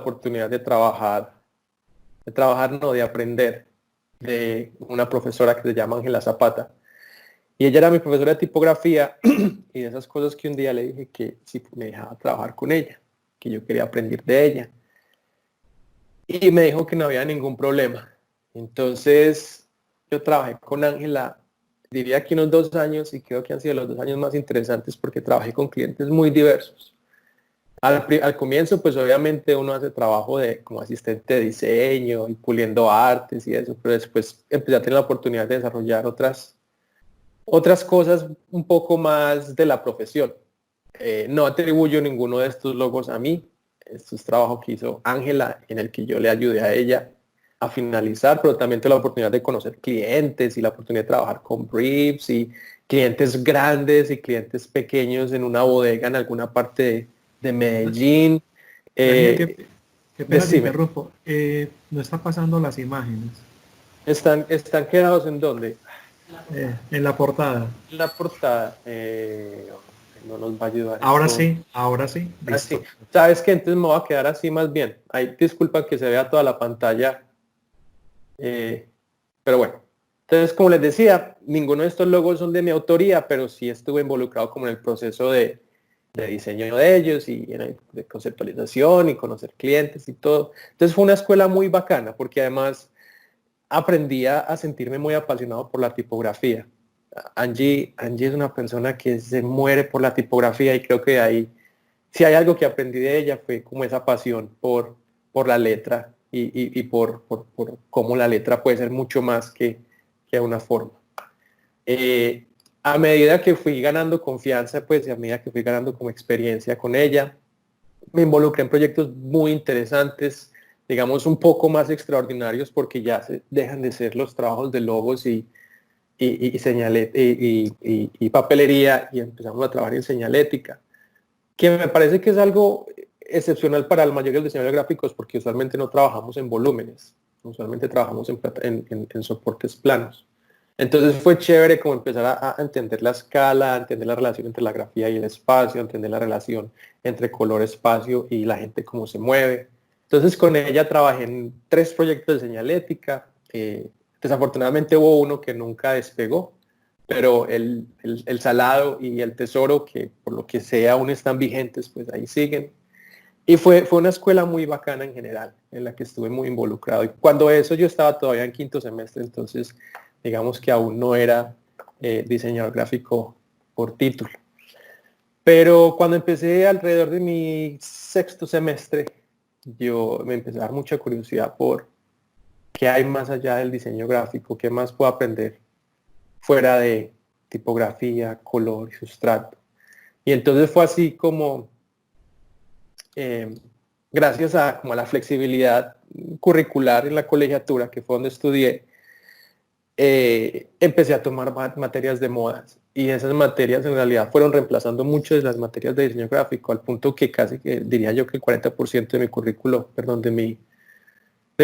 oportunidad de aprender de una profesora que se llama Ángela Zapata. Y ella era mi profesora de tipografía y de esas cosas que un día le dije que si me dejaba trabajar con ella, que yo quería aprender de ella. Y me dijo que no había ningún problema. Entonces yo trabajé con Ángela, diría que unos 2 años, y creo que han sido los 2 años más interesantes porque trabajé con clientes muy diversos. Al comienzo, pues obviamente uno hace trabajo como asistente de diseño y puliendo artes y eso, pero después empecé a tener la oportunidad de desarrollar otras cosas un poco más de la profesión. No atribuyo ninguno de estos logos a mí. Esto es trabajo que hizo Ángela, en el que yo le ayudé a ella a finalizar, pero también tuve la oportunidad de conocer clientes y la oportunidad de trabajar con briefs y clientes grandes y clientes pequeños en una bodega en alguna parte de Medellín. Daniel, qué pena te Decime, interrumpo. No está pasando las imágenes ¿están quedados en dónde? en la portada. La portada. No nos va a ayudar esto. Ahora sí, Así, listo. sabes que entonces me voy a quedar así más bien. Ahí disculpa que se vea toda la pantalla, eh, pero bueno. Entonces, como les decía, ninguno de estos logos son de mi autoría, pero sí estuve involucrado como en el proceso de diseño de ellos y de conceptualización y conocer clientes y todo. Entonces fue una escuela muy bacana porque además aprendí a sentirme muy apasionado por la tipografía. Angie es una persona que se muere por la tipografía y creo que ahí, si hay algo que aprendí de ella fue como esa pasión por la letra y por cómo la letra puede ser mucho más que una forma. Eh, a medida que fui ganando confianza, pues a medida que fui ganando como experiencia con ella, me involucré en proyectos muy interesantes, digamos un poco más extraordinarios porque ya dejan de ser los trabajos de logos y y papelería y empezamos a trabajar en señalética, que me parece que es algo excepcional para la mayoría de los diseñadores gráficos porque usualmente no trabajamos en volúmenes, usualmente trabajamos en soportes planos. Entonces fue chévere como empezar a entender la escala, a entender la relación entre la grafía y el espacio, a entender la relación entre color, espacio y la gente cómo se mueve. Entonces con ella trabajé en 3 proyectos de señalética. Desafortunadamente hubo uno que nunca despegó, pero el salado y el tesoro, que por lo que sea aún están vigentes, pues ahí siguen. Y fue una escuela muy bacana en general, en la que estuve muy involucrado. Y cuando eso yo estaba todavía en 5º semestre, entonces digamos que aún no era diseñador gráfico por título. Pero cuando empecé alrededor de mi 6º semestre, yo me empecé a dar mucha curiosidad por qué hay más allá del diseño gráfico, qué más puedo aprender fuera de tipografía, color y sustrato. Y entonces fue así como eh, gracias como a la flexibilidad curricular en la colegiatura, que fue donde estudié, empecé a tomar materias de modas. Y esas materias en realidad fueron reemplazando muchas de las materias de diseño gráfico, al punto que casi que diría yo que el 40% de mi currículo, perdón, de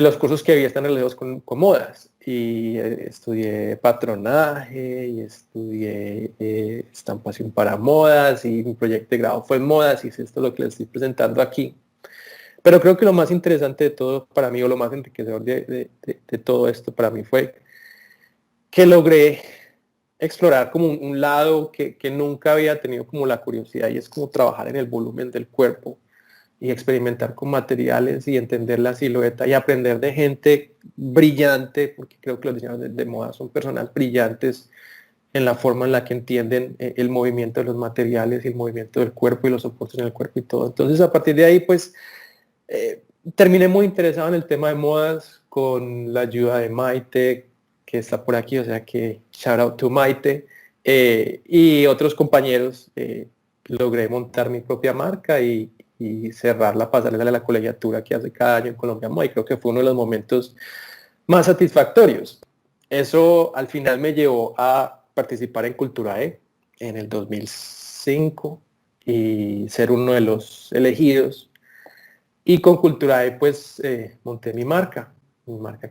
los cursos que había están relacionados con modas. Y estudié patronaje, y estudié estampación para modas, y mi proyecto de grado fue en modas, y es esto lo que les estoy presentando aquí. Pero creo que lo más interesante de todo para mí, o lo más enriquecedor de todo esto para mí fue que logré explorar como un lado que nunca había tenido como la curiosidad, y es como trabajar en el volumen del cuerpo y experimentar con materiales y entender la silueta y aprender de gente brillante, porque creo que los diseñadores de moda son personas brillantes en la forma en la que entienden el movimiento de los materiales y el movimiento del cuerpo y los soportes en el cuerpo y todo. Entonces a partir de ahí pues eh, terminé muy interesado en el tema de modas con la ayuda de Maite, que está por aquí, o sea que shout out to Maite, y otros compañeros. Logré montar mi propia marca y cerrar la pasarela de la colegiatura que hace cada año en Colombia Moda, y creo que fue uno de los momentos más satisfactorios. Eso al final me llevó a participar en Cultura E en el 2005 y ser uno de los elegidos. Y con Cultura E pues monté mi marca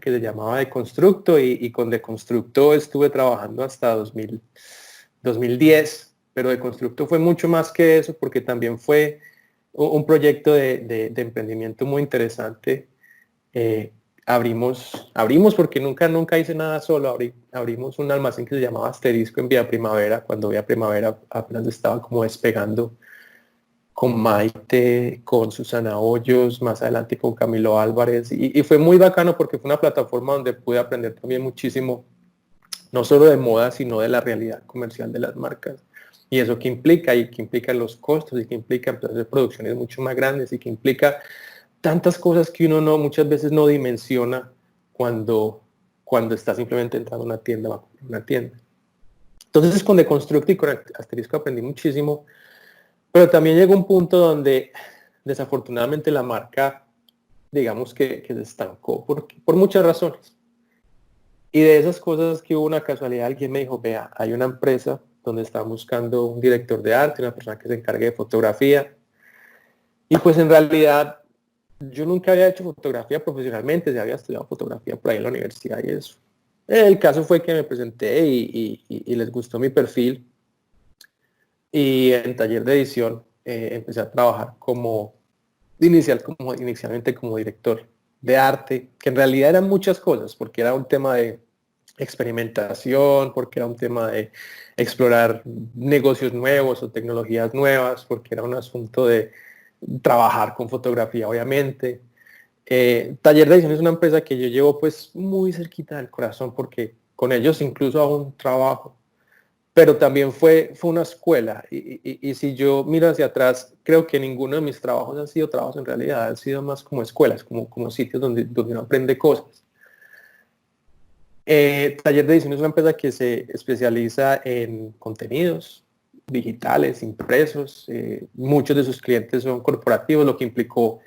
que se llamaba Deconstructo, y con Deconstructo estuve trabajando hasta 2010, pero Deconstructo fue mucho más que eso porque también fue un proyecto de emprendimiento muy interesante. Abrimos porque nunca hice nada solo. Abrimos un almacén que se llamaba Asterisco en Vía Primavera, cuando Vía Primavera apenas estaba como despegando, con Maite, con Susana Hoyos, más adelante con Camilo Álvarez, y fue muy bacano porque fue una plataforma donde pude aprender también muchísimo, no solo de moda, sino de la realidad comercial de las marcas. Y eso que implica, y que implica los costos, y que implica empezar a hacer producciones mucho más grandes, y que implica tantas cosas que uno muchas veces no dimensiona cuando está simplemente entrando a una tienda o a comprar una tienda. Entonces con Deconstruct y con Asterisco aprendí muchísimo, pero también llegó un punto donde desafortunadamente la marca, digamos que se estancó por muchas razones. Y de esas cosas que hubo una casualidad, alguien me dijo, vea, hay una empresa donde están buscando un director de arte, una persona que se encargue de fotografía. Y pues en realidad yo nunca había hecho fotografía profesionalmente, ya había estudiado fotografía por ahí en la universidad y eso. El caso fue que me presenté y les gustó mi perfil. Y en taller de edición empecé a trabajar inicialmente como director de arte, que en realidad eran muchas cosas, porque era un tema de experimentación, porque era un tema de explorar negocios nuevos o tecnologías nuevas, porque era un asunto de trabajar con fotografía, obviamente. Taller de edición es una empresa que yo llevo pues muy cerquita del corazón, porque con ellos incluso aún trabajo, pero también fue una escuela, y si yo miro hacia atrás, creo que ninguno de mis trabajos han sido trabajos en realidad, han sido más como escuelas, como sitios donde uno aprende cosas. Taller de Edición es una empresa que se especializa en contenidos digitales, impresos. Muchos de sus clientes son corporativos, lo que implicó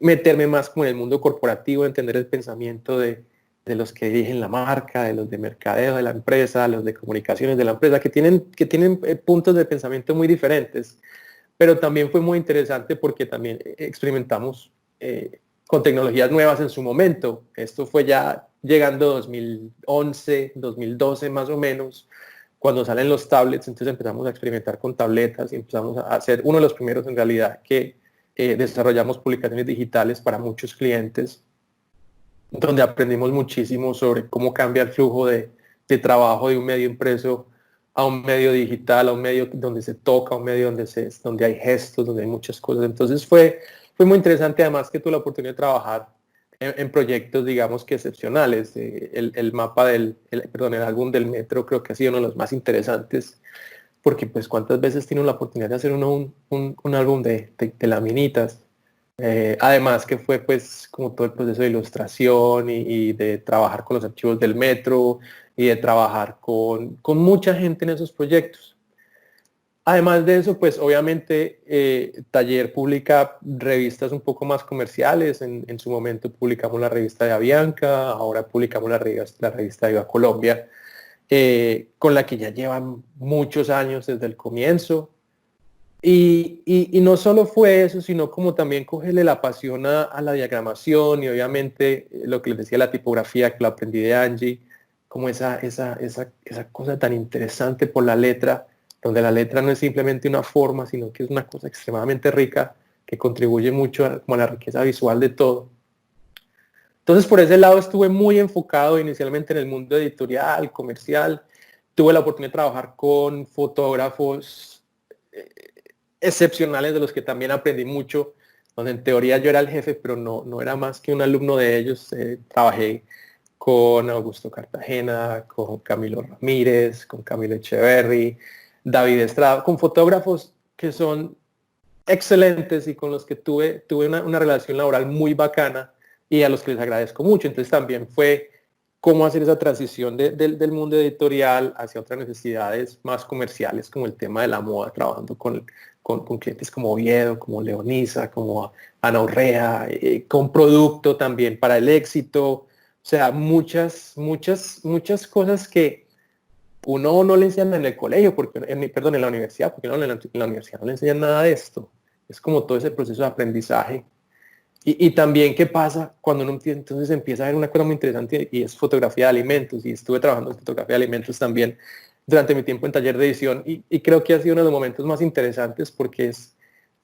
meterme más como en el mundo corporativo, entender el pensamiento de los que dirigen la marca, de los de mercadeo de la empresa, los de comunicaciones de la empresa, que tienen puntos de pensamiento muy diferentes. Pero también fue muy interesante porque también experimentamos con tecnologías nuevas en su momento. Esto fue ya llegando 2011, 2012 más o menos, cuando salen los tablets. Entonces empezamos a experimentar con tabletas y empezamos a hacer uno de los primeros en realidad que desarrollamos publicaciones digitales para muchos clientes, donde aprendimos muchísimo sobre cómo cambia el flujo de trabajo de un medio impreso a un medio digital, a un medio donde se toca, a un medio donde hay gestos, donde hay muchas cosas. Entonces fue muy interesante, además que tuve la oportunidad de trabajar en proyectos, digamos que excepcionales. El mapa el álbum del metro creo que ha sido uno de los más interesantes, porque pues cuántas veces tiene la oportunidad de hacer uno un álbum de laminitas. Además que fue pues como todo el proceso de ilustración y de trabajar con los archivos del metro y de trabajar con mucha gente en esos proyectos. Además de eso, pues obviamente Taller publica revistas un poco más comerciales. En su momento publicamos la revista de Avianca, ahora publicamos la revista de Viva Colombia, con la que ya llevan muchos años desde el comienzo. Y no solo fue eso, sino como también cogerle la pasión a la diagramación y obviamente lo que les decía, la tipografía, que lo aprendí de Angie, como esa cosa tan interesante por la letra, donde la letra no es simplemente una forma, sino que es una cosa extremadamente rica que contribuye mucho a la riqueza visual de todo. Entonces por ese lado estuve muy enfocado inicialmente en el mundo editorial, comercial. Tuve la oportunidad de trabajar con fotógrafos excepcionales, de los que también aprendí mucho, donde en teoría yo era el jefe, pero no era más que un alumno de ellos. Trabajé con Augusto Cartagena, con Camilo Ramírez, con Camilo Echeverry, David Estrada, con fotógrafos que son excelentes y con los que tuve una relación laboral muy bacana y a los que les agradezco mucho. Entonces también fue cómo hacer esa transición del mundo editorial hacia otras necesidades más comerciales, como el tema de la moda, trabajando con clientes como Oviedo, como Leonisa, como Ana Urrea, con producto también para el éxito. O sea, muchas cosas que uno no le enseñan en el colegio, en la universidad, porque en la universidad no le enseñan nada de esto. Es como todo ese proceso de aprendizaje. Y también qué pasa cuando uno entonces empieza a ver una cosa muy interesante, y es fotografía de alimentos, y estuve trabajando en fotografía de alimentos también durante mi tiempo en taller de edición, y creo que ha sido uno de los momentos más interesantes porque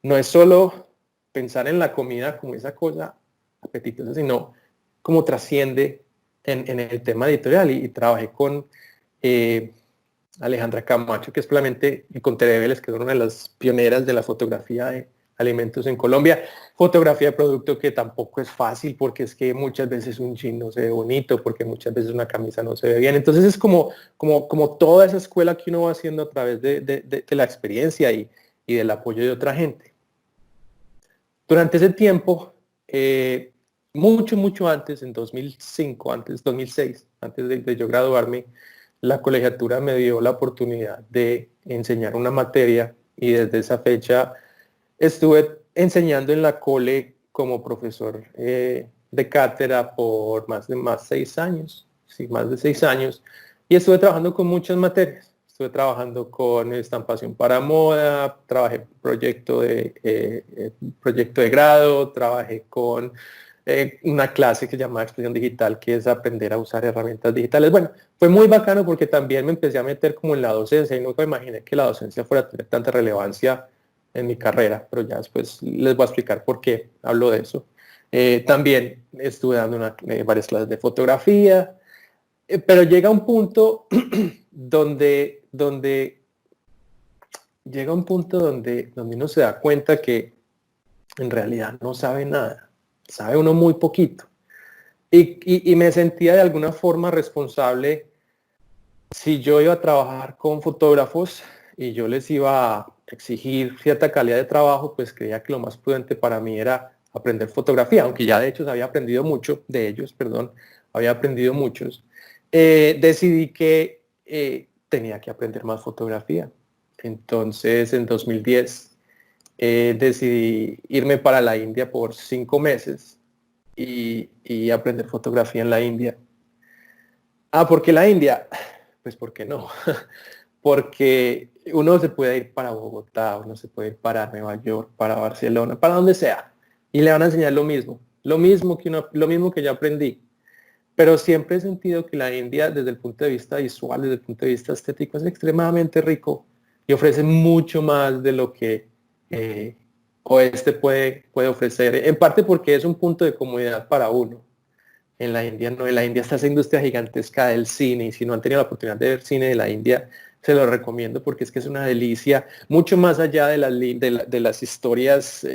no es solo pensar en la comida como esa cosa apetitosa, sino cómo trasciende en el tema editorial. Y trabajé con Alejandra Camacho, que es probablemente, y con Tere Vélez, que es una de las pioneras de la fotografía de alimentos en Colombia. Fotografía de producto que tampoco es fácil, porque es que muchas veces un jean no se ve bonito, porque muchas veces una camisa no se ve bien. Entonces es como toda esa escuela que uno va haciendo a través de la experiencia y del apoyo de otra gente. Durante ese tiempo, mucho antes, en 2005, 2006, antes de yo graduarme, la colegiatura me dio la oportunidad de enseñar una materia, y desde esa fecha estuve enseñando en la cole como profesor de cátedra por más de 6 años, sí, más de 6 años, y estuve trabajando con muchas materias. Estuve trabajando con estampación para moda, trabajé proyecto de grado, trabajé con una clase que se llama Expresión Digital, que es aprender a usar herramientas digitales. Bueno, fue muy bacano porque también me empecé a meter como en la docencia, y nunca imaginé que la docencia fuera a tener tanta relevancia en mi carrera, pero ya después les voy a explicar por qué hablo de eso. También estuve dando varias clases de fotografía, pero llega un punto donde llega un punto donde uno se da cuenta que en realidad no sabe nada, sabe uno muy poquito. Y me sentía de alguna forma responsable. Si yo iba a trabajar con fotógrafos y yo les iba a exigir cierta calidad de trabajo, pues creía que lo más prudente para mí era aprender fotografía, aunque ya de hecho había aprendido mucho de ellos, perdón, había aprendido muchos. Decidí que tenía que aprender más fotografía. Entonces, en 2010, decidí irme para la India por 5 meses y aprender fotografía en la India. ¿Por qué la India? Pues ¿por qué no? Porque uno se puede ir para Bogotá, uno se puede ir para Nueva York, para Barcelona, para donde sea, y le van a enseñar lo mismo que yo aprendí. Pero siempre he sentido que la India, desde el punto de vista visual, desde el punto de vista estético, es extremadamente rico y ofrece mucho más de lo que oeste puede ofrecer, en parte porque es un punto de comodidad para uno. En la India no, en la India está esa industria gigantesca del cine, y si no han tenido la oportunidad de ver cine de la India, se lo recomiendo porque es que es una delicia, mucho más allá de las historias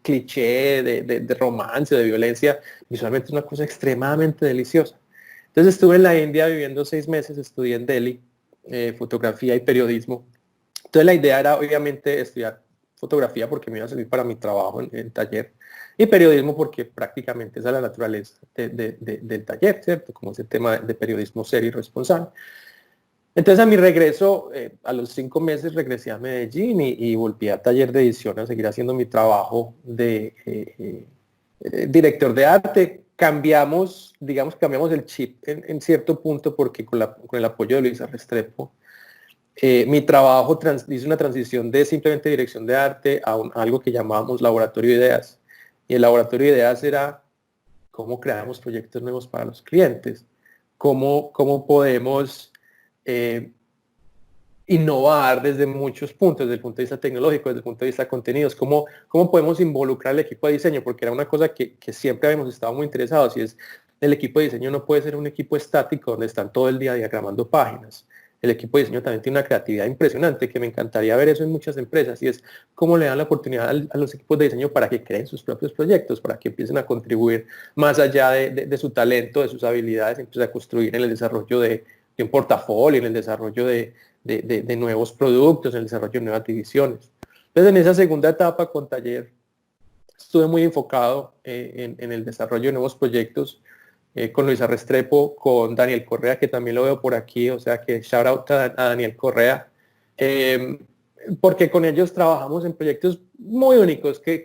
cliché, de romance, de violencia. Visualmente es una cosa extremadamente deliciosa. Entonces estuve en la India viviendo 6 meses, estudié en Delhi, fotografía y periodismo. Entonces la idea era obviamente estudiar fotografía porque me iba a servir para mi trabajo en taller, y periodismo porque prácticamente esa es la naturaleza del taller, ¿cierto? Como ese tema de periodismo serio y responsable. Entonces a mi regreso, a los 5 meses regresé a Medellín y volví a taller de edición a seguir haciendo mi trabajo de director de arte. Cambiamos el chip en cierto punto porque con el apoyo de Luisa Restrepo, mi trabajo hizo una transición de simplemente dirección de arte a algo que llamábamos laboratorio de ideas. Y el laboratorio de ideas era cómo creamos proyectos nuevos para los clientes, cómo podemos eh, innovar desde muchos puntos, desde el punto de vista tecnológico, desde el punto de vista de contenidos, cómo podemos involucrar al equipo de diseño, porque era una cosa que siempre habíamos estado muy interesados, y es el equipo de diseño no puede ser un equipo estático donde están todo el día diagramando páginas. El equipo de diseño también tiene una creatividad impresionante, que me encantaría ver eso en muchas empresas, y es cómo le dan la oportunidad a los equipos de diseño para que creen sus propios proyectos, para que empiecen a contribuir más allá de su talento, de sus habilidades, empiecen a construir en el desarrollo de un portafolio, en el desarrollo de nuevos productos, en el desarrollo de nuevas divisiones. Entonces, en esa segunda etapa con taller, estuve muy enfocado en el desarrollo de nuevos proyectos, con Luisa Restrepo, con Daniel Correa, que también lo veo por aquí, o sea que shout out a Daniel Correa, porque con ellos trabajamos en proyectos muy únicos que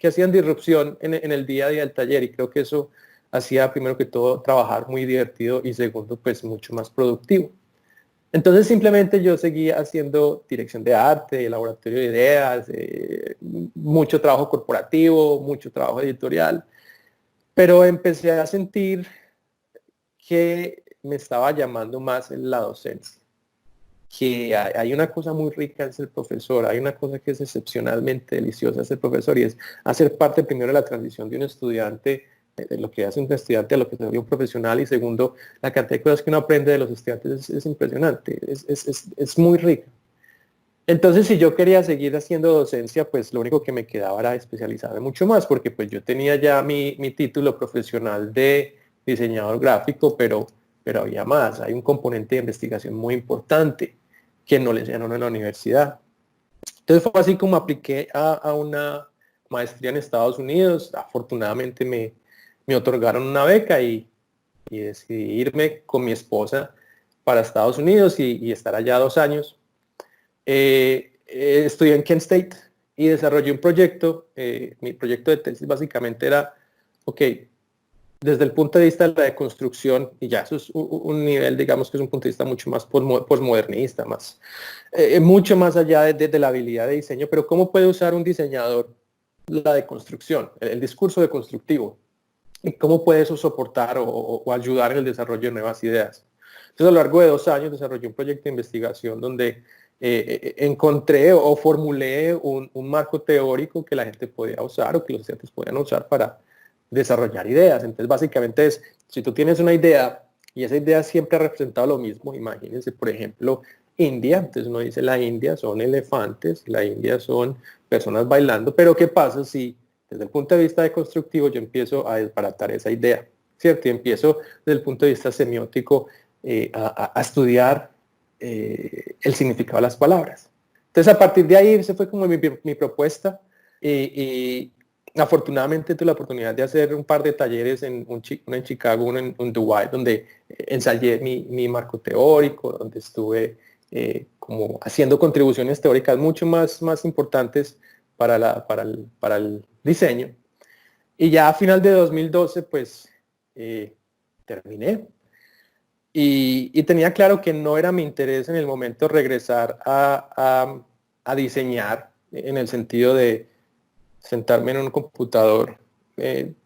hacían disrupción en el día a día del taller, y creo que eso hacía primero que todo trabajar muy divertido, y segundo pues mucho más productivo. Entonces simplemente yo seguía haciendo dirección de arte, laboratorio de ideas, mucho trabajo corporativo, mucho trabajo editorial, pero empecé a sentir que me estaba llamando más en la docencia. que hay una cosa muy rica en ser profesor, hay una cosa que es excepcionalmente deliciosa ser profesor, y es hacer parte primero de la transición de un estudiante, de lo que hace un estudiante a lo que se vuelve un profesional, y segundo, la cantidad de cosas que uno aprende de los estudiantes es impresionante, es muy rica. Entonces, si yo quería seguir haciendo docencia, pues lo único que me quedaba era especializarme mucho más, porque pues yo tenía ya mi título profesional de diseñador gráfico, pero había más, hay un componente de investigación muy importante que no le enseñaron en la universidad. Entonces fue así como apliqué a una maestría en Estados Unidos. Afortunadamente me otorgaron una beca y decidí irme con mi esposa para Estados Unidos y estar allá 2 años. Estudié en Kent State y desarrollé un proyecto. Mi proyecto de tesis básicamente era, ok, desde el punto de vista de la deconstrucción, y ya eso es un nivel, digamos que es un punto de vista mucho más posmodernista, mucho más allá de la habilidad de diseño, pero ¿cómo puede usar un diseñador la deconstrucción, el discurso deconstructivo? ¿Y cómo puede eso soportar o ayudar en el desarrollo de nuevas ideas? Entonces, a lo largo de 2 años desarrollé un proyecto de investigación donde encontré o formulé un marco teórico que la gente podía usar o que los estudiantes podían usar para desarrollar ideas. Entonces, básicamente es, si tú tienes una idea y esa idea siempre ha representado lo mismo, imagínense, por ejemplo, India, entonces uno dice la India son elefantes, la India son personas bailando, pero ¿qué pasa si desde el punto de vista de constructivo yo empiezo a desbaratar esa idea? ¿Cierto? Y empiezo desde el punto de vista semiótico a estudiar el significado de las palabras. Entonces, a partir de ahí, esa fue como mi propuesta. Y afortunadamente tuve la oportunidad de hacer un par de talleres, uno en Chicago, uno en Dubái, donde ensayé mi marco teórico, donde estuve como haciendo contribuciones teóricas mucho más importantes para el diseño. Y ya a final de 2012, pues terminé. Y tenía claro que no era mi interés en el momento regresar a diseñar, en el sentido de sentarme en un computador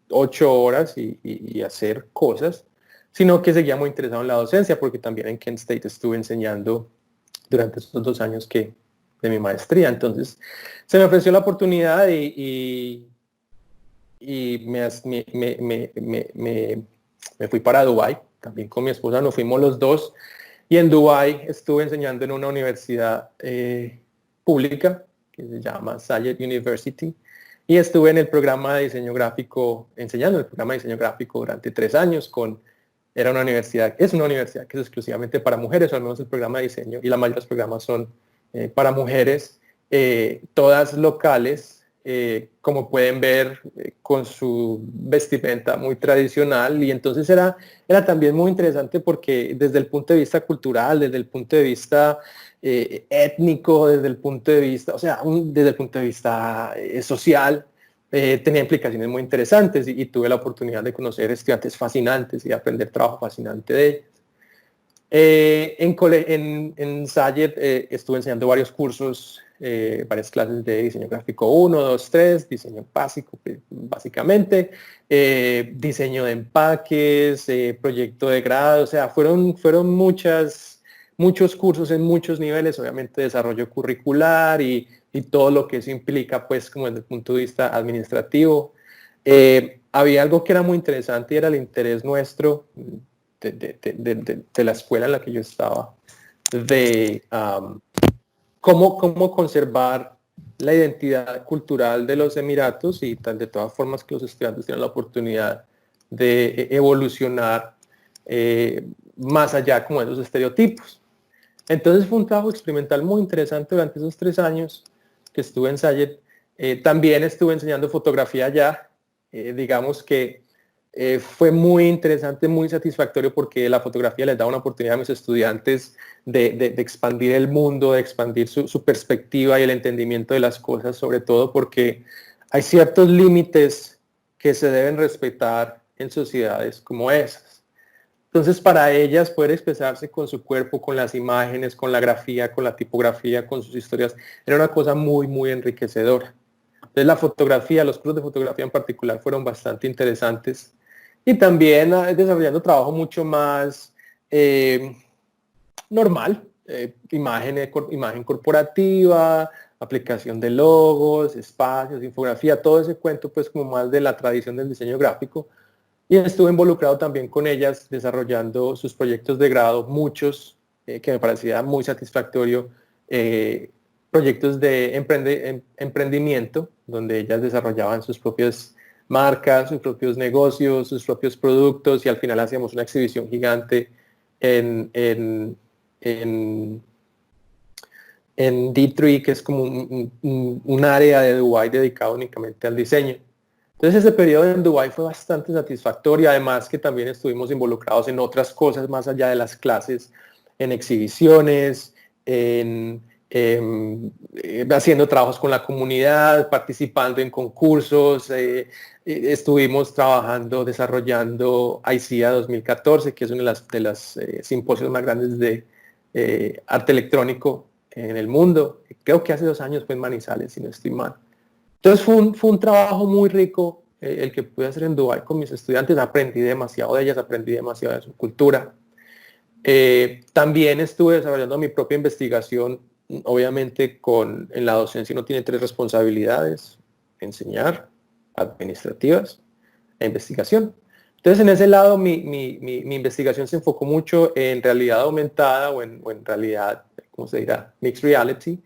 8 horas y hacer cosas, sino que seguía muy interesado en la docencia, porque también en Kent State estuve enseñando durante estos 2 años de mi maestría. Entonces se me ofreció la oportunidad y me fui para Dubái, también con mi esposa, nos fuimos los dos, y en Dubái estuve enseñando en una universidad pública que se llama Sayed University, y estuve en el programa de diseño gráfico, enseñando el programa de diseño gráfico durante 3 años. Es una universidad que es exclusivamente para mujeres, o al menos el programa de diseño, y la mayoría de los programas son para mujeres, todas locales, como pueden ver, con su vestimenta muy tradicional. Y entonces era también muy interesante porque desde el punto de vista cultural, desde el punto de vista étnico, desde el punto de vista, desde el punto de vista social, tenía implicaciones muy interesantes, y tuve la oportunidad de conocer estudiantes fascinantes y aprender trabajo fascinante de ellos. En Sayed estuve enseñando varios cursos, varias clases de diseño gráfico 1, 2, 3, diseño básico, básicamente, diseño de empaques, proyecto de grado, o sea, fueron muchos cursos en muchos niveles, obviamente desarrollo curricular y todo lo que eso implica, pues, como desde el punto de vista administrativo. Había algo que era muy interesante y era el interés nuestro de la escuela en la que yo estaba, de cómo conservar la identidad cultural de los Emiratos, y de todas formas que los estudiantes tienen la oportunidad de evolucionar más allá como de esos estereotipos. Entonces fue un trabajo experimental muy interesante durante esos 3 años que estuve en Sayed. También estuve enseñando fotografía allá. Digamos que fue muy interesante, muy satisfactorio, porque la fotografía les da una oportunidad a mis estudiantes de expandir el mundo, de expandir su perspectiva y el entendimiento de las cosas, sobre todo porque hay ciertos límites que se deben respetar en sociedades como esas. Entonces, para ellas poder expresarse con su cuerpo, con las imágenes, con la grafía, con la tipografía, con sus historias, era una cosa muy enriquecedora. Entonces, la fotografía, los cursos de fotografía en particular, fueron bastante interesantes. Y también desarrollando trabajo mucho más normal, imagen corporativa, aplicación de logos, espacios, infografía, todo ese cuento pues como más de la tradición del diseño gráfico. Y estuve involucrado también con ellas desarrollando sus proyectos de grado, muchos que me parecía muy satisfactorio, proyectos de emprendimiento, donde ellas desarrollaban sus propias marcas, sus propios negocios, sus propios productos, y al final hacíamos una exhibición gigante en D3, que es como un área de Dubái dedicado únicamente al diseño. Entonces ese periodo en Dubái fue bastante satisfactorio, además que también estuvimos involucrados en otras cosas más allá de las clases, en exhibiciones, haciendo trabajos con la comunidad, participando en concursos, estuvimos trabajando, desarrollando ICEA 2014, que es uno de los simposios más grandes de arte electrónico en el mundo. Creo que hace 2 años fue en Manizales, si no estoy mal. Entonces fue un trabajo muy rico el que pude hacer en Dubái con mis estudiantes. Aprendí demasiado de ellas, aprendí demasiado de su cultura. También estuve desarrollando mi propia investigación. Obviamente en la docencia uno tiene 3 responsabilidades: enseñar, administrativas e investigación. Entonces en ese lado mi investigación se enfocó mucho en realidad aumentada o en realidad, ¿cómo se dirá? Mixed reality.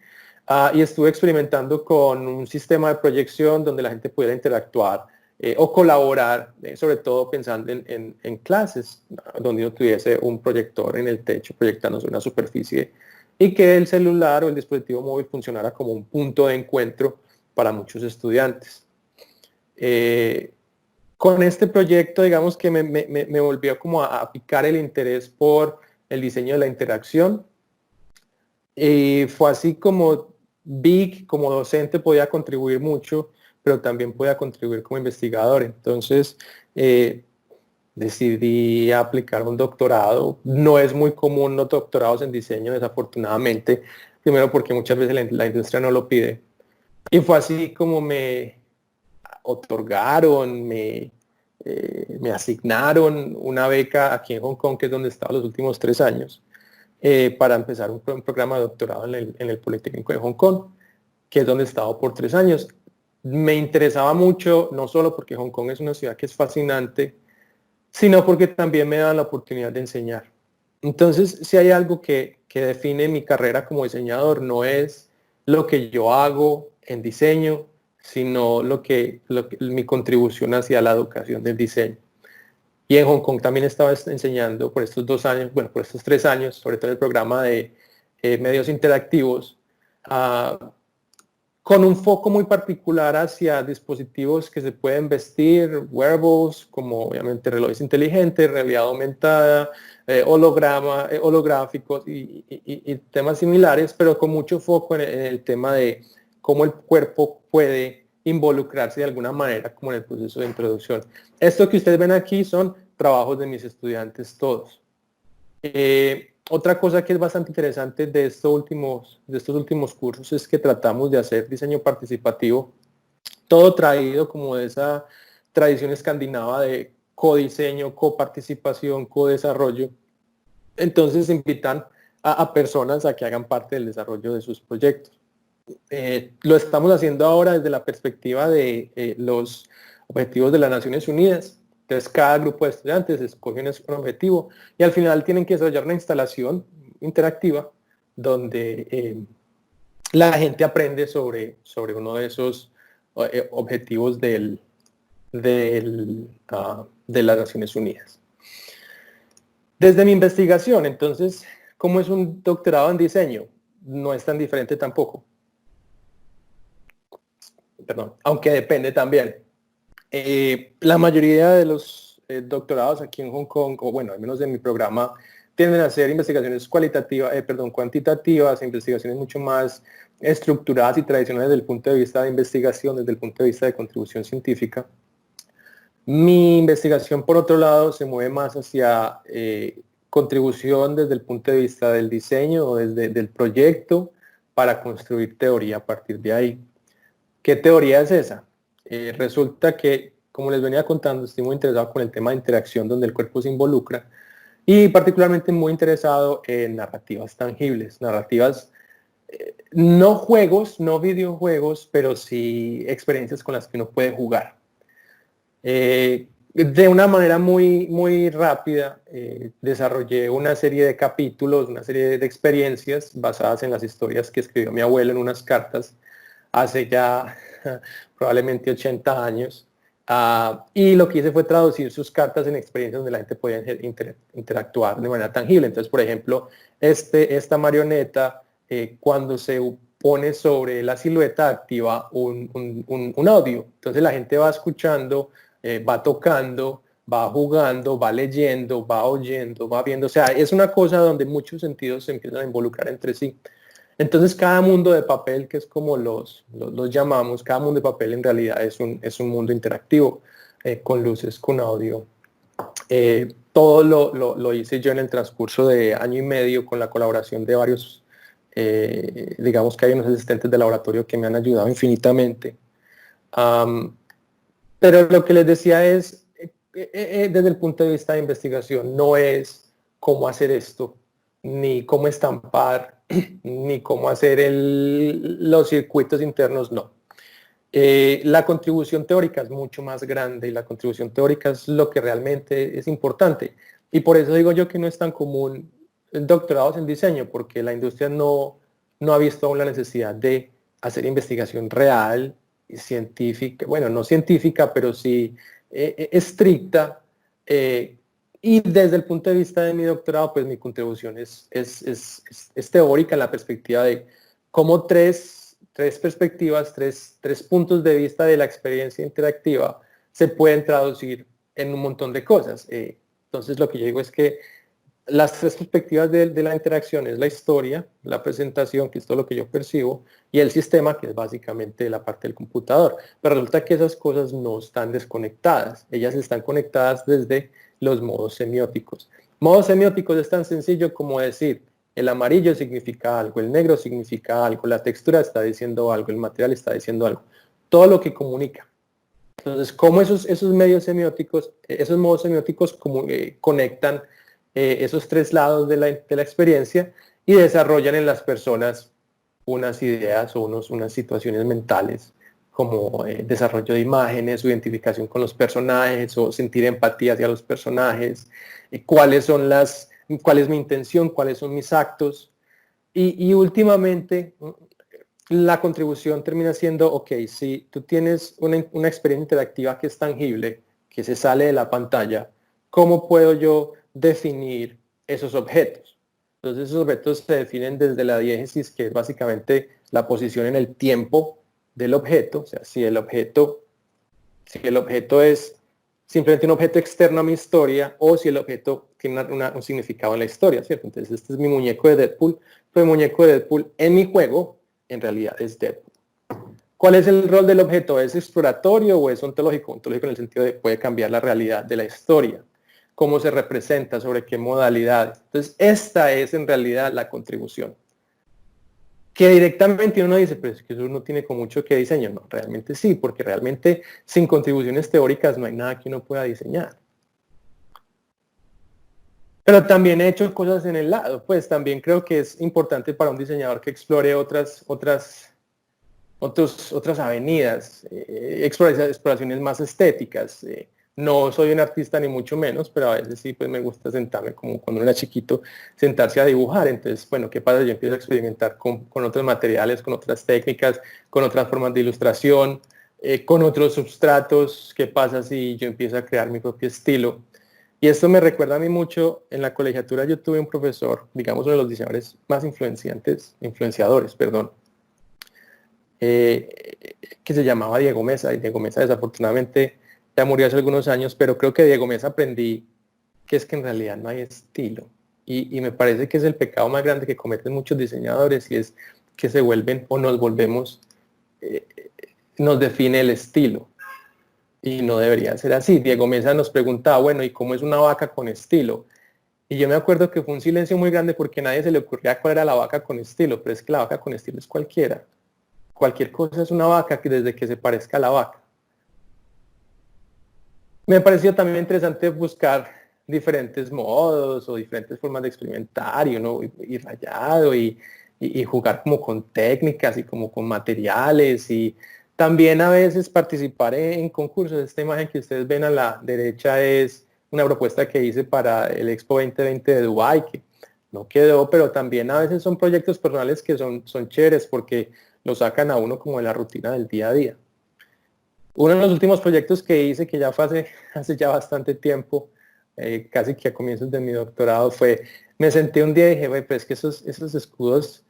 Y estuve experimentando con un sistema de proyección donde la gente pudiera interactuar o colaborar, sobre todo pensando en clases, donde uno tuviese un proyector en el techo proyectando sobre una superficie y que el celular o el dispositivo móvil funcionara como un punto de encuentro para muchos estudiantes. Con este proyecto, digamos que me volvió como a picar el interés por el diseño de la interacción. Y fue así como vi que como docente podía contribuir mucho, pero también podía contribuir como investigador. Entonces decidí aplicar un doctorado. No es muy común los doctorados en diseño, desafortunadamente. Primero porque muchas veces la industria no lo pide. Y fue así como me otorgaron, me asignaron una beca aquí en Hong Kong, que es donde he estado los últimos 3 años. Para empezar un programa de doctorado en el Politécnico de Hong Kong, que es donde he estado por 3 años. Me interesaba mucho, no solo porque Hong Kong es una ciudad que es fascinante, sino porque también me da la oportunidad de enseñar. Entonces, si hay algo que define mi carrera como diseñador, no es lo que yo hago en diseño, sino mi contribución hacia la educación del diseño. Y en Hong Kong también estaba enseñando por estos 2 años, bueno, por estos 3 años, sobre todo el programa de medios interactivos, con un foco muy particular hacia dispositivos que se pueden vestir, wearables, como obviamente relojes inteligentes, realidad aumentada, holográficos y temas similares, pero con mucho foco en el tema de cómo el cuerpo puede involucrarse de alguna manera como en el proceso de introducción. Esto que ustedes ven aquí son trabajos de mis estudiantes todos. Otra cosa que es bastante interesante de estos últimos cursos es que tratamos de hacer diseño participativo, todo traído como de esa tradición escandinava de codiseño, coparticipación, codesarrollo. Entonces invitan a personas a que hagan parte del desarrollo de sus proyectos. Lo estamos haciendo ahora desde la perspectiva de los objetivos de las Naciones Unidas. Entonces cada grupo de estudiantes escoge un objetivo y al final tienen que desarrollar una instalación interactiva donde la gente aprende sobre uno de esos objetivos de las Naciones Unidas. Desde mi investigación, entonces, ¿cómo es un doctorado en diseño? No es tan diferente tampoco. Perdón, aunque depende también. La mayoría de los doctorados aquí en Hong Kong, o bueno, al menos en mi programa, tienden a hacer investigaciones cuantitativas, investigaciones mucho más estructuradas y tradicionales desde el punto de vista de investigación, desde el punto de vista de contribución científica. Mi investigación, por otro lado, se mueve más hacia contribución desde el punto de vista del diseño o desde el proyecto para construir teoría a partir de ahí. ¿Qué teoría es esa? Resulta que, como les venía contando, estoy muy interesado con el tema de interacción donde el cuerpo se involucra y particularmente muy interesado en narrativas tangibles, narrativas, no juegos, no videojuegos, pero sí experiencias con las que uno puede jugar. De una manera muy rápida, desarrollé una serie de capítulos, una serie de experiencias basadas en las historias que escribió mi abuelo en unas cartas hace ya probablemente 80 años. Y lo que hice fue traducir sus cartas en experiencias donde la gente podía interactuar de manera tangible. Entonces, por ejemplo, esta marioneta, cuando se pone sobre la silueta, activa un audio. Entonces la gente va escuchando, va tocando, va jugando, va leyendo, va oyendo, va viendo. O sea, es una cosa donde muchos sentidos se empiezan a involucrar entre sí. Entonces cada mundo de papel, que es como los llamamos, cada mundo de papel en realidad es un mundo interactivo, con luces, con audio. Todo lo hice yo en el transcurso de año y medio con la colaboración de varios, digamos que hay unos asistentes de laboratorio que me han ayudado infinitamente. Pero lo que les decía es, desde el punto de vista de investigación, no es cómo hacer esto, ni cómo estampar, ni cómo hacer los circuitos internos, no. La contribución teórica es mucho más grande y la contribución teórica es lo que realmente es importante. Y por eso digo yo que no es tan común doctorados en diseño, porque la industria no ha visto aún la necesidad de hacer investigación real, científica, bueno, no científica, pero sí estricta. Y desde el punto de vista de mi doctorado, pues mi contribución es teórica en la perspectiva de cómo tres perspectivas, tres puntos de vista de la experiencia interactiva se pueden traducir en un montón de cosas. Entonces lo que yo digo es que las tres perspectivas de la interacción es la historia, la presentación, que es todo lo que yo percibo, y el sistema, que es básicamente la parte del computador. Pero resulta que esas cosas no están desconectadas, ellas están conectadas desde los modos semióticos. Modos semióticos es tan sencillo como decir, el amarillo significa algo, el negro significa algo, la textura está diciendo algo, el material está diciendo algo. Todo lo que comunica. Entonces, cómo esos medios semióticos, esos modos semióticos conectan esos tres lados de la experiencia y desarrollan en las personas unas ideas o unas situaciones mentales como desarrollo de imágenes, o identificación con los personajes o sentir empatía hacia los personajes, cuál es mi intención, cuáles son mis actos y últimamente la contribución termina siendo, ok, si tú tienes una experiencia interactiva que es tangible, que se sale de la pantalla, ¿cómo puedo yo definir esos objetos? Entonces esos objetos se definen desde la diégesis, que es básicamente la posición en el tiempo del objeto. O sea, si el objeto es simplemente un objeto externo a mi historia, o si el objeto tiene un significado en la historia, ¿cierto? Entonces este es mi muñeco de Deadpool, pero el muñeco de Deadpool en mi juego en realidad es Deadpool. ¿Cuál es el rol del objeto? ¿Es exploratorio o es ontológico? Ontológico en el sentido de puede cambiar la realidad de la historia. ¿Cómo se representa? ¿Sobre qué modalidades? Entonces, esta es en realidad la contribución. Que directamente uno dice, pero es que eso no tiene con mucho que diseño. No, realmente sí, porque realmente sin contribuciones teóricas no hay nada que uno pueda diseñar. Pero también he hecho cosas en el lado, pues también creo que es importante para un diseñador que explore otras avenidas, exploraciones más estéticas. No soy un artista ni mucho menos, pero a veces sí pues me gusta sentarme como cuando uno era chiquito, sentarse a dibujar. Entonces, bueno, ¿qué pasa? Yo empiezo a experimentar con otros materiales, con otras técnicas, con otras formas de ilustración, con otros substratos. ¿Qué pasa si yo empiezo a crear mi propio estilo? Y esto me recuerda a mí mucho, en la colegiatura yo tuve un profesor, digamos uno de los diseñadores más influenciadores, que se llamaba Diego Mesa, y Diego Mesa desafortunadamente ya murió hace algunos años, pero creo que de Diego Mesa aprendí que es que en realidad no hay estilo. Y me parece que es el pecado más grande que cometen muchos diseñadores, y es que se vuelven o nos volvemos, nos define el estilo. Y no debería ser así. Diego Mesa nos preguntaba, bueno, ¿y cómo es una vaca con estilo? Y yo me acuerdo que fue un silencio muy grande porque a nadie se le ocurría cuál era la vaca con estilo, pero es que la vaca con estilo es cualquiera. Cualquier cosa es una vaca desde que se parezca a la vaca. Me pareció también interesante buscar diferentes modos o diferentes formas de experimentar y uno ir rayado y jugar como con técnicas y como con materiales y también a veces participar en concursos. Esta imagen que ustedes ven a la derecha es una propuesta que hice para el Expo 2020 de Dubái, que no quedó, pero también a veces son proyectos personales que son chéveres porque lo sacan a uno como de la rutina del día a día. Uno de los últimos proyectos que hice, que ya fue hace ya bastante tiempo, casi que a comienzos de mi doctorado, me senté un día y dije, "Güey, pero es que esos escudos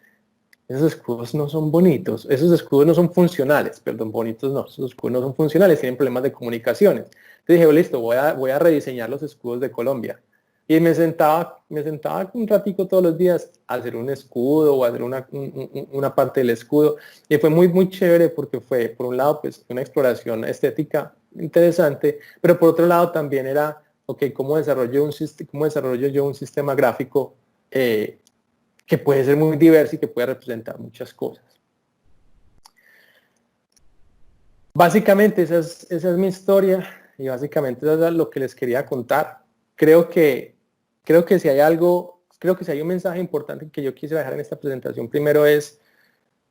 no son bonitos, esos escudos no son funcionales, perdón, bonitos no, esos escudos no son funcionales, tienen problemas de comunicaciones". Entonces dije, listo, voy a rediseñar los escudos de Colombia. Y me sentaba un ratico todos los días a hacer un escudo o a hacer una parte del escudo. Y fue muy chévere porque fue, por un lado, pues una exploración estética interesante, pero por otro lado también era, ok, ¿cómo desarrollo yo un sistema gráfico que puede ser muy diverso y que puede representar muchas cosas? Básicamente esa es mi historia y básicamente eso es lo que les quería contar. Creo que si hay un mensaje importante que yo quise dejar en esta presentación, primero es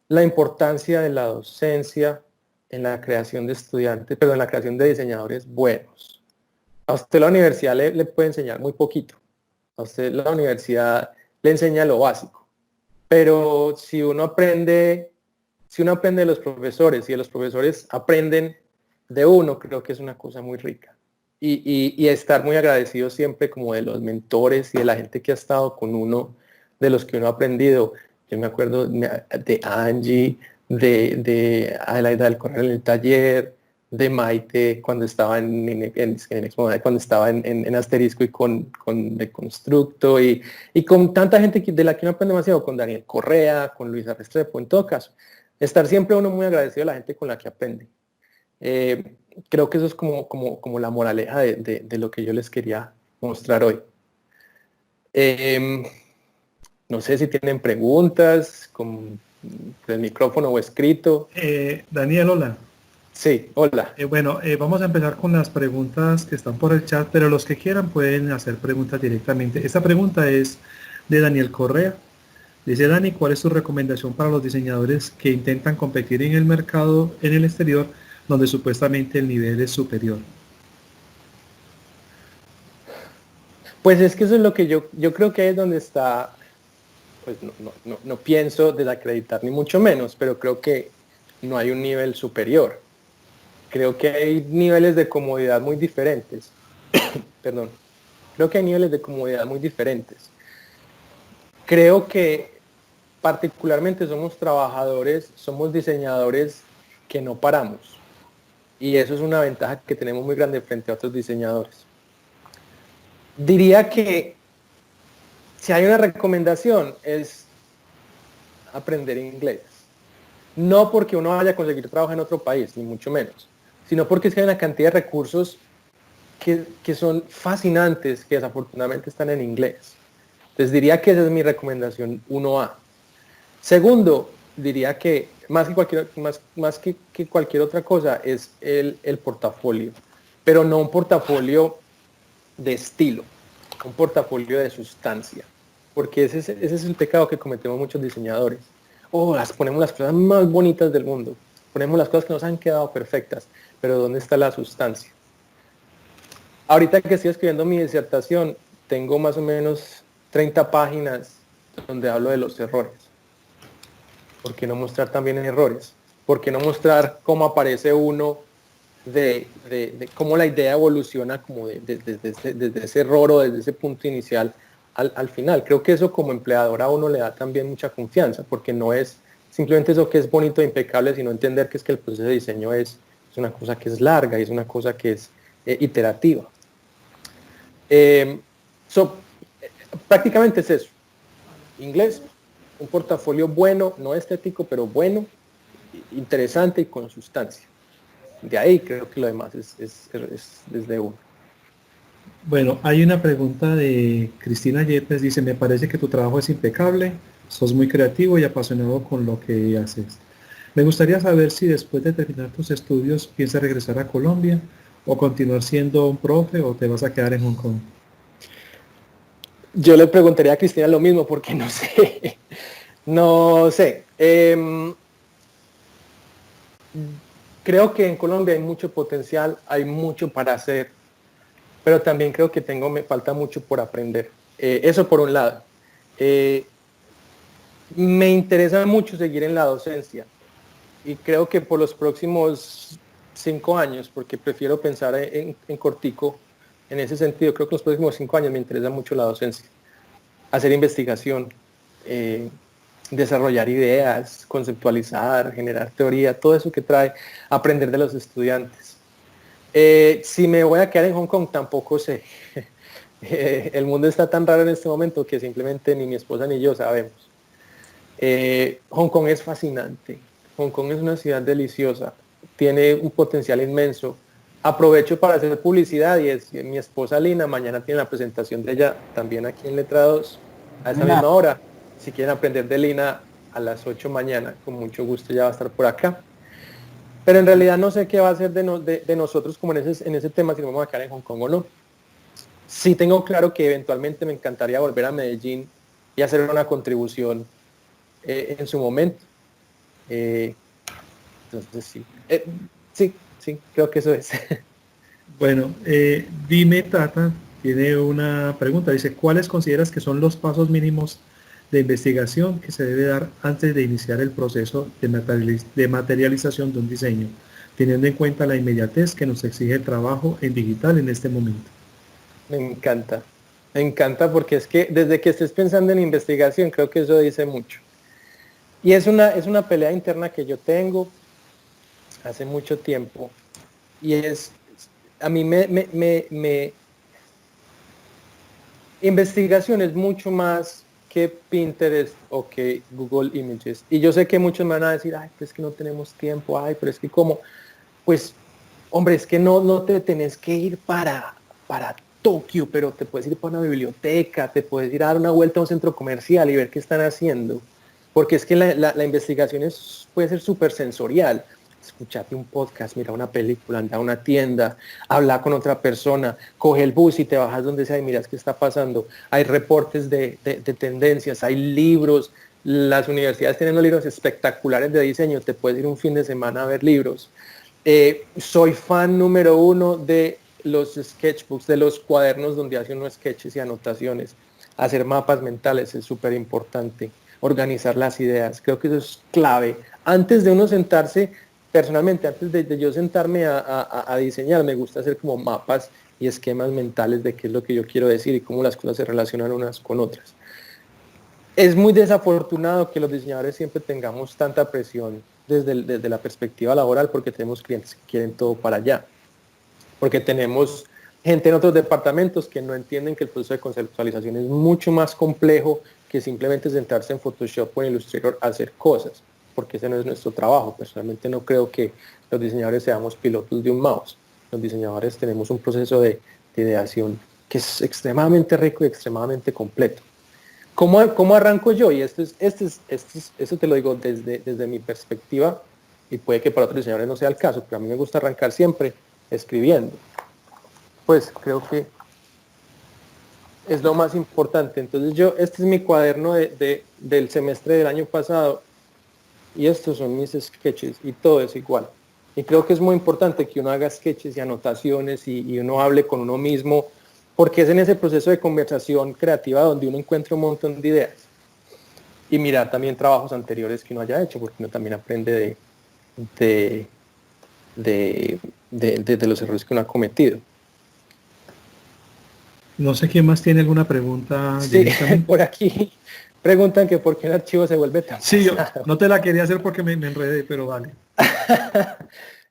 la importancia de la docencia en la creación de estudiantes, en la creación de diseñadores buenos. A usted la universidad le puede enseñar muy poquito. A usted la universidad le enseña lo básico. Pero si uno aprende de los profesores y los profesores aprenden de uno, creo que es una cosa muy rica. Y estar muy agradecido siempre como de los mentores y de la gente que ha estado con uno, de los que uno ha aprendido. Yo me acuerdo de Angie, de Adelaida del Corral en el taller, de Maite cuando estaba cuando estaba en Asterisco y con de Constructo y con tanta gente de la que uno aprende demasiado, con Daniel Correa, con Luisa Restrepo, en todo caso. Estar siempre uno muy agradecido a la gente con la que aprende. Creo que eso es como la moraleja de lo que yo les quería mostrar hoy. No sé si tienen preguntas con el micrófono o escrito. Daniel, hola. Sí, hola. Vamos a empezar con las preguntas que están por el chat, pero los que quieran pueden hacer preguntas directamente. Esta pregunta es de Daniel Correa. Dice: Dani, ¿cuál es tu recomendación para los diseñadores que intentan competir en el mercado en el exterior, donde supuestamente el nivel es superior? Pues es que eso es lo que yo creo que ahí es donde está, pues no pienso desacreditar ni mucho menos, pero creo que no hay un nivel superior. Creo que hay niveles de comodidad muy diferentes. Perdón. Creo que hay niveles de comodidad muy diferentes. Creo que particularmente somos diseñadores que no paramos. Y eso es una ventaja que tenemos muy grande frente a otros diseñadores. Diría que si hay una recomendación es aprender inglés. No porque uno vaya a conseguir trabajo en otro país, ni mucho menos, sino porque es que hay una cantidad de recursos que son fascinantes, que desafortunadamente están en inglés. Entonces diría que esa es mi recomendación 1A. Segundo, diría que más que cualquier otra cosa es el portafolio, pero no un portafolio de estilo, un portafolio de sustancia, porque ese es el pecado que cometemos muchos diseñadores. Ponemos las cosas más bonitas del mundo, ponemos las cosas que nos han quedado perfectas, pero ¿dónde está la sustancia? Ahorita que estoy escribiendo mi disertación, tengo más o menos 30 páginas donde hablo de los errores. ¿Por qué no mostrar también errores? ¿Por qué no mostrar cómo aparece uno de cómo la idea evoluciona como desde ese error o desde ese punto inicial al final? Creo que eso como empleador a uno le da también mucha confianza, porque no es simplemente eso que es bonito e impecable, sino entender que es que el proceso de diseño es una cosa que es larga y es una cosa que es iterativa. Prácticamente es eso. Inglés, un portafolio bueno, no estético, pero bueno, interesante y con sustancia. De ahí creo que lo demás es desde uno. Bueno, hay una pregunta de Cristina Yepes. Dice: me parece que tu trabajo es impecable, sos muy creativo y apasionado con lo que haces. Me gustaría saber si después de terminar tus estudios piensas regresar a Colombia o continuar siendo un profe o te vas a quedar en Hong Kong. Yo le preguntaría a Cristina lo mismo porque no sé. No sé. Creo que en Colombia hay mucho potencial, hay mucho para hacer, pero también creo que me falta mucho por aprender. Eso por un lado. Eh, Me interesa mucho seguir en la docencia y creo que por los próximos 5 años, porque prefiero pensar en cortico, en ese sentido, creo que los próximos 5 años me interesa mucho la docencia, hacer investigación, eh, desarrollar ideas, conceptualizar, generar teoría, todo eso que trae, aprender de los estudiantes. Si me voy a quedar en Hong Kong, tampoco sé. El mundo está tan raro en este momento que simplemente ni mi esposa ni yo sabemos. Hong Kong es fascinante. Hong Kong es una ciudad deliciosa. Tiene un potencial inmenso. Aprovecho para hacer publicidad y mi esposa Lina mañana tiene la presentación de ella también aquí en Letrados a esa misma hora. Si quieren aprender de Lina a las 8 mañana, con mucho gusto ya va a estar por acá. Pero en realidad no sé qué va a ser de nosotros como en ese tema, si nos vamos a quedar en Hong Kong o no. Sí tengo claro que eventualmente me encantaría volver a Medellín y hacer una contribución en su momento. Entonces sí. Sí, creo que eso es. Bueno, Dime Tata tiene una pregunta. Dice, ¿cuáles consideras que son los pasos mínimos de investigación que se debe dar antes de iniciar el proceso de materialización de un diseño, teniendo en cuenta la inmediatez que nos exige el trabajo en digital en este momento? Me encanta porque es que desde que estés pensando en investigación, creo que eso dice mucho. Y es una pelea interna que yo tengo hace mucho tiempo. Y a mí investigación es mucho más que Pinterest o que Google Images. Y yo sé que muchos me van a decir, ay, pero es que no tenemos tiempo, ay, pero es que cómo. Pues, hombre, es que no te tenés que ir para Tokio, pero te puedes ir para una biblioteca, te puedes ir a dar una vuelta a un centro comercial y ver qué están haciendo. Porque es que la investigación puede ser súper sensorial. Escuchate un podcast, mira una película, anda a una tienda, habla con otra persona, coge el bus y te bajas donde sea y miras qué está pasando. Hay reportes de tendencias, hay libros, las universidades tienen unos libros espectaculares de diseño, te puedes ir un fin de semana a ver libros. Soy fan número uno de los sketchbooks, de los cuadernos donde hace unos sketches y anotaciones. Hacer mapas mentales es súper importante. Organizar las ideas, creo que eso es clave. Antes de uno sentarse, personalmente, antes de yo sentarme a diseñar, me gusta hacer como mapas y esquemas mentales de qué es lo que yo quiero decir y cómo las cosas se relacionan unas con otras. Es muy desafortunado que los diseñadores siempre tengamos tanta presión desde la perspectiva laboral porque tenemos clientes que quieren todo para allá, porque tenemos gente en otros departamentos que no entienden que el proceso de conceptualización es mucho más complejo que simplemente sentarse en Photoshop o en Illustrator a hacer cosas, porque ese no es nuestro trabajo. Personalmente no creo que los diseñadores seamos pilotos de un mouse. Los diseñadores tenemos un proceso de ideación que es extremadamente rico y extremadamente completo. ¿Cómo arranco yo? Y esto te lo digo desde mi perspectiva, y puede que para otros diseñadores no sea el caso, pero a mí me gusta arrancar siempre escribiendo. Pues creo que es lo más importante. Entonces este es mi cuaderno del semestre del año pasado, y estos son mis sketches, y todo es igual. Y creo que es muy importante que uno haga sketches y anotaciones y uno hable con uno mismo, porque es en ese proceso de conversación creativa donde uno encuentra un montón de ideas. Y mirar también trabajos anteriores que uno haya hecho, porque uno también aprende de, de los errores que uno ha cometido. No sé quién más tiene alguna pregunta Sí, directamente. por aquí preguntan que por qué el archivo se vuelve tan Sí, yo pesado. no te la quería hacer porque me enredé, pero vale.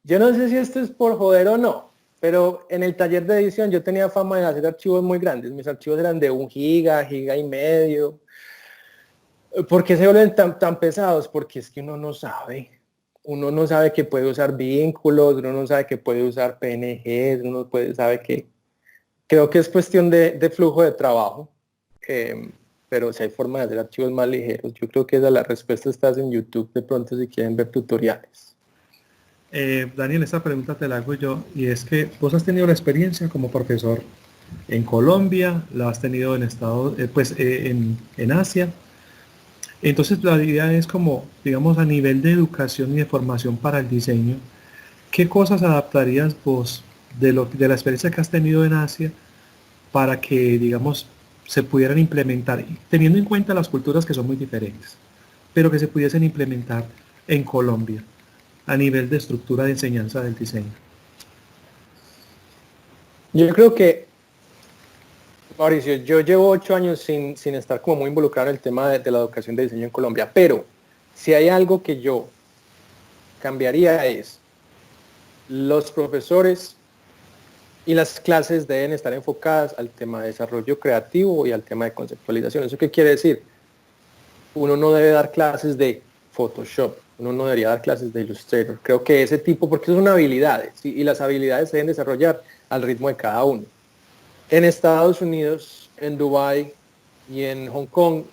Yo no sé si esto es por joder o no, pero en el taller de edición yo tenía fama de hacer archivos muy grandes. Mis archivos eran de 1 giga, giga y medio. ¿Por qué se vuelven tan pesados? Porque es que uno no sabe. Uno no sabe que puede usar vínculos, uno no sabe que puede usar PNGs, sabe que... Creo que es cuestión de flujo de trabajo, pero si hay forma de hacer archivos más ligeros, yo creo que esa la respuesta está en YouTube de pronto si quieren ver tutoriales. Daniel, esta pregunta te la hago yo, y es que vos has tenido la experiencia como profesor en Colombia, la has tenido en Asia. Entonces la idea es como, digamos, a nivel de educación y de formación para el diseño, ¿qué cosas adaptarías vos de la experiencia que has tenido en Asia para que, digamos, se pudieran implementar, teniendo en cuenta las culturas que son muy diferentes, pero que se pudiesen implementar en Colombia a nivel de estructura de enseñanza del diseño? Yo creo que, Mauricio, yo llevo 8 años sin estar como muy involucrado en el tema de la educación de diseño en Colombia, pero si hay algo que yo cambiaría es los profesores y las clases deben estar enfocadas al tema de desarrollo creativo y al tema de conceptualización. ¿Eso qué quiere decir? Uno no debe dar clases de Photoshop, uno no debería dar clases de Illustrator. Creo que ese tipo, porque son habilidades, ¿sí? Y las habilidades se deben desarrollar al ritmo de cada uno. En Estados Unidos, en Dubái y en Hong Kong,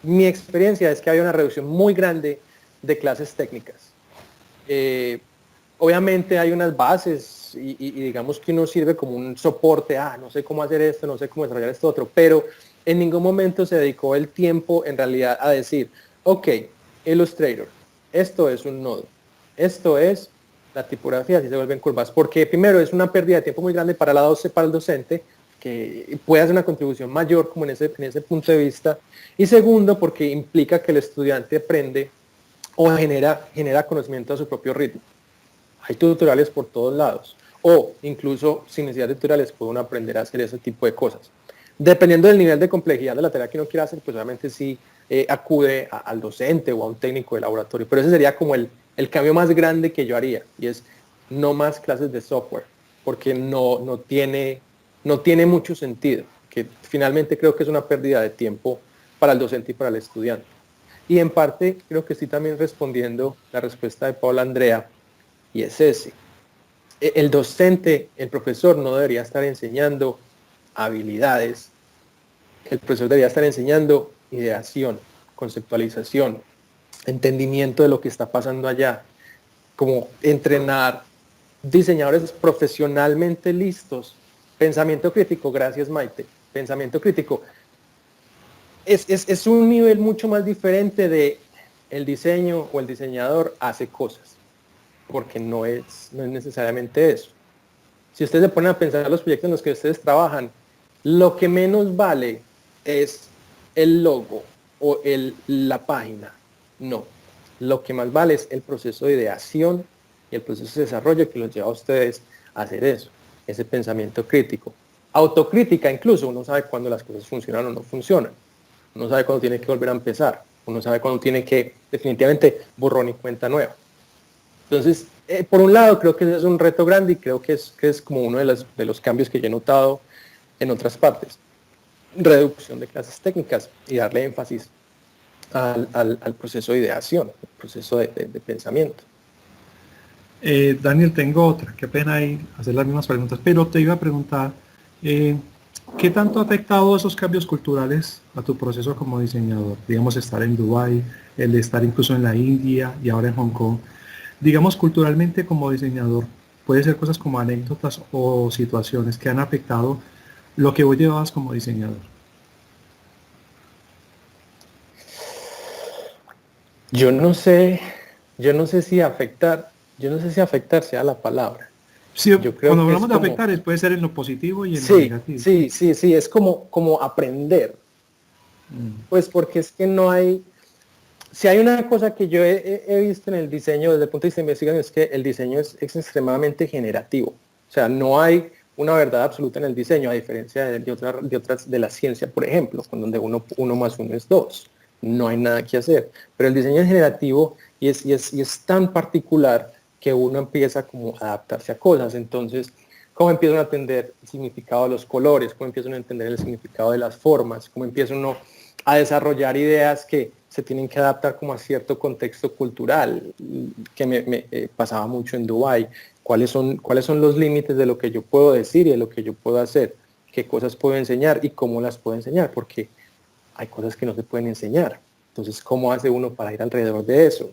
mi experiencia es que hay una reducción muy grande de clases técnicas. Obviamente hay unas bases y digamos que uno sirve como un soporte, no sé cómo hacer esto, no sé cómo desarrollar esto otro, pero en ningún momento se dedicó el tiempo en realidad a decir, ok, Illustrator, esto es un nodo, esto es la tipografía, así se vuelven curvas, porque primero es una pérdida de tiempo muy grande para el docente, que puede hacer una contribución mayor como en ese punto de vista, y segundo, porque implica que el estudiante aprende o genera conocimiento a su propio ritmo. Hay tutoriales por todos lados, o incluso sin necesidad de tutoriales puede uno aprender a hacer ese tipo de cosas. Dependiendo del nivel de complejidad de la tarea que uno quiera hacer, pues obviamente sí acude al docente o a un técnico de laboratorio, pero ese sería como el cambio más grande que yo haría, y es no más clases de software, porque no tiene mucho sentido, que finalmente creo que es una pérdida de tiempo para el docente y para el estudiante. Y en parte creo que estoy también respondiendo la respuesta de Paula Andrea, y es ese. El docente, el profesor no debería estar enseñando habilidades, el profesor debería estar enseñando ideación, conceptualización, entendimiento de lo que está pasando allá, como entrenar diseñadores profesionalmente listos. Pensamiento crítico, gracias Maite, pensamiento crítico. Es un nivel mucho más diferente de el diseño o el diseñador hace cosas, porque no es necesariamente eso. Si ustedes se ponen a pensar los proyectos en los que ustedes trabajan, lo que menos vale es el logo o la página. No. Lo que más vale es el proceso de ideación y el proceso de desarrollo que los lleva a ustedes a hacer eso, ese pensamiento crítico. Autocrítica incluso, uno sabe cuándo las cosas funcionan o no funcionan. Uno sabe cuándo tiene que volver a empezar. Uno sabe cuándo tiene que, definitivamente, borrón y cuenta nueva. Entonces, por un lado, creo que ese es un reto grande y creo que es como uno de los cambios que yo he notado en otras partes. Reducción de clases técnicas y darle énfasis al proceso de ideación, al proceso de pensamiento. Daniel, tengo otra. Qué pena ahí hacer las mismas preguntas, pero te iba a preguntar, ¿qué tanto ha afectado esos cambios culturales a tu proceso como diseñador? Digamos, estar en Dubái, el de estar incluso en la India y ahora en Hong Kong. Digamos, culturalmente como diseñador, puede ser cosas como anécdotas o situaciones que han afectado lo que vos llevabas como diseñador. Yo no sé, yo no sé si afectar sea la palabra. Sí, Yo creo cuando que es hablamos de como, afectar, puede ser en lo positivo y en lo sí, negativo. es como aprender. Pues porque es que no hay, si hay una cosa que yo he visto en el diseño desde el punto de vista de investigación es que el diseño es extremadamente generativo. O sea, no hay una verdad absoluta en el diseño, a diferencia de otras de la ciencia, por ejemplo, con donde uno más uno es dos. No hay nada que hacer. Pero el diseño es generativo y es tan particular que uno empieza como a adaptarse a cosas. Entonces, cómo empieza uno a entender el significado de los colores, cómo empieza uno a entender el significado de las formas, cómo empieza uno a desarrollar ideas que se tienen que adaptar como a cierto contexto cultural, que me pasaba mucho en Dubái. ¿Cuáles son los límites de lo que yo puedo decir y de lo que yo puedo hacer? ¿Qué cosas puedo enseñar y cómo las puedo enseñar? Porque hay cosas que no se pueden enseñar. Entonces, ¿cómo hace uno para ir alrededor de eso?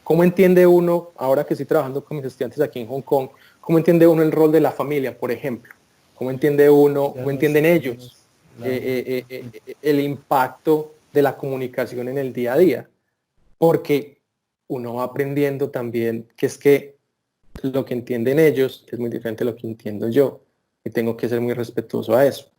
¿Cómo entiende uno, ahora que estoy trabajando con mis estudiantes aquí en Hong Kong, cómo entiende uno el rol de la familia, por ejemplo? cómo entiende uno, Ya cómo nos- entienden ellos claro. el impacto de la comunicación en el día a día, porque uno va aprendiendo también que es que lo que entienden ellos es muy diferente a lo que entiendo yo, y tengo que ser muy respetuoso a eso.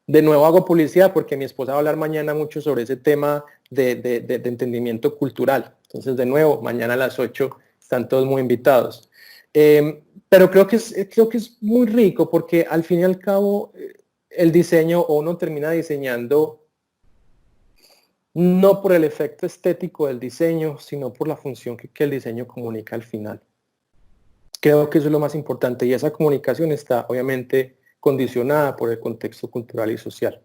De nuevo hago publicidad porque mi esposa va a hablar mañana mucho sobre ese tema de entendimiento cultural. Entonces, de nuevo, mañana a las 8 están todos muy invitados. Pero creo que es muy rico porque al fin y al cabo el diseño, o uno termina diseñando no por el efecto estético del diseño, sino por la función que el diseño comunica al final. Creo que eso es lo más importante, y esa comunicación está obviamente condicionada por el contexto cultural y social.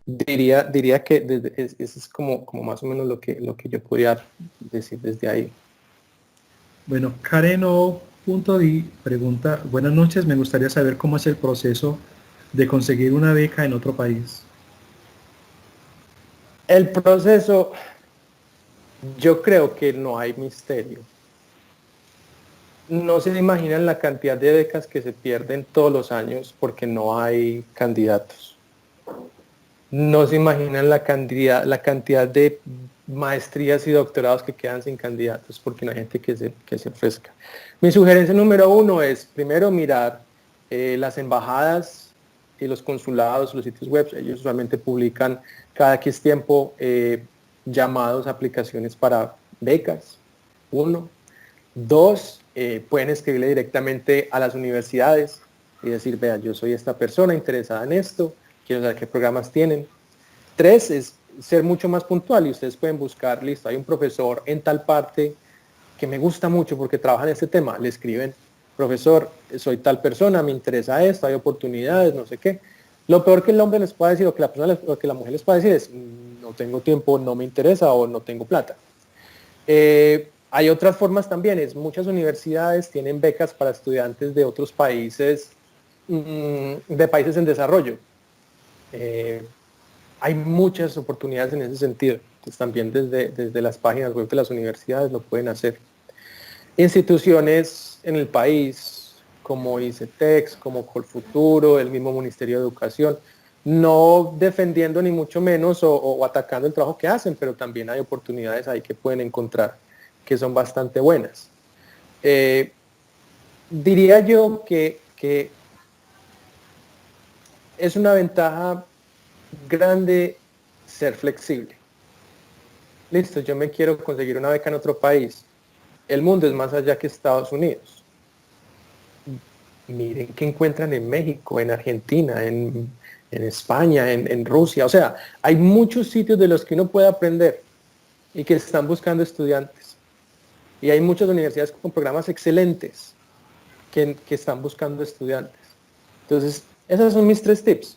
Diría que eso es como más o menos lo que yo podría decir desde ahí. Bueno, Karen O.di pregunta, buenas noches, me gustaría saber cómo es el proceso de conseguir una beca en otro país. El proceso, yo creo que no hay misterio. No se imaginan la cantidad de becas que se pierden todos los años porque no hay candidatos. No se imaginan la cantidad de maestrías y doctorados que quedan sin candidatos porque no hay gente que se ofrezca. Mi sugerencia número uno es, primero, mirar las embajadas y los consulados, los sitios web. Ellos usualmente publican cada X tiempo llamados, aplicaciones para becas. Uno. Dos, pueden escribirle directamente a las universidades y decir, vea, yo soy esta persona interesada en esto, quiero saber qué programas tienen. Tres, es ser mucho más puntual, y ustedes pueden buscar, listo, hay un profesor en tal parte que me gusta mucho porque trabaja en este tema, le escriben, profesor, soy tal persona, me interesa esto, hay oportunidades, no sé qué. Lo peor que el hombre les puede decir, o que la persona, o que la mujer les puede decir es, no tengo tiempo, no me interesa, o no tengo plata. Hay otras formas también, muchas universidades tienen becas para estudiantes de otros países, de países en desarrollo. Hay muchas oportunidades en ese sentido. Entonces, también desde las páginas web de las universidades lo pueden hacer. Instituciones en el país, como ICETEX, como Colfuturo, el mismo Ministerio de Educación, no defendiendo ni mucho menos o atacando el trabajo que hacen, pero también hay oportunidades ahí que pueden encontrar que son bastante buenas. Diría yo que es una ventaja grande ser flexible. Listo, yo me quiero conseguir una beca en otro país. El mundo es más allá que Estados Unidos. Miren qué encuentran en México, en Argentina, en España, en Rusia. O sea, hay muchos sitios de los que uno puede aprender y que están buscando estudiantes. Y hay muchas universidades con programas excelentes que están buscando estudiantes. Entonces, esos son mis 3 tips.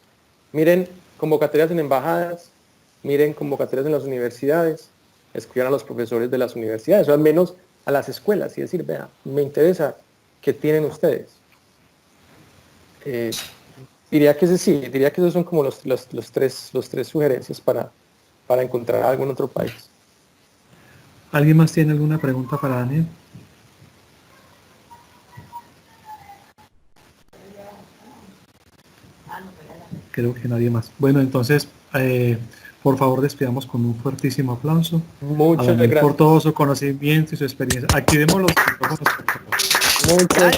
Miren convocatorias en embajadas, miren convocatorias en las universidades, escriban a los profesores de las universidades, o al menos a las escuelas, y decir, vea, me interesa, ¿qué tienen ustedes? Diría que esos son como los tres sugerencias para encontrar algo en otro país. ¿Alguien más tiene alguna pregunta para Daniel? Creo que nadie más. Bueno, entonces, por favor, despidamos con un fuertísimo aplauso a Muchas Daniel por gracias. todo su conocimiento y su experiencia. Activemos los micrófonos, por favor. Muchas,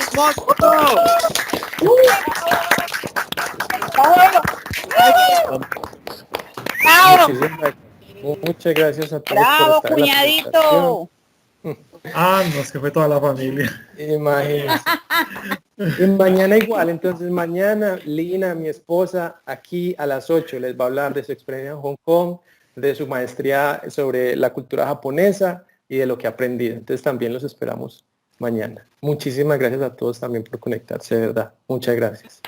¡Bravo! muchas gracias a todos por ¡Bravo, estar en la presentación. cuñadito! Ah, no, es que fue toda la familia. Imagínense. Y mañana igual, entonces mañana Lina, mi esposa, aquí a las 8 les va a hablar de su experiencia en Hong Kong, de su maestría sobre la cultura japonesa y de lo que ha aprendido. Entonces también los esperamos mañana. Muchísimas gracias a todos también por conectarse, de verdad. Muchas gracias.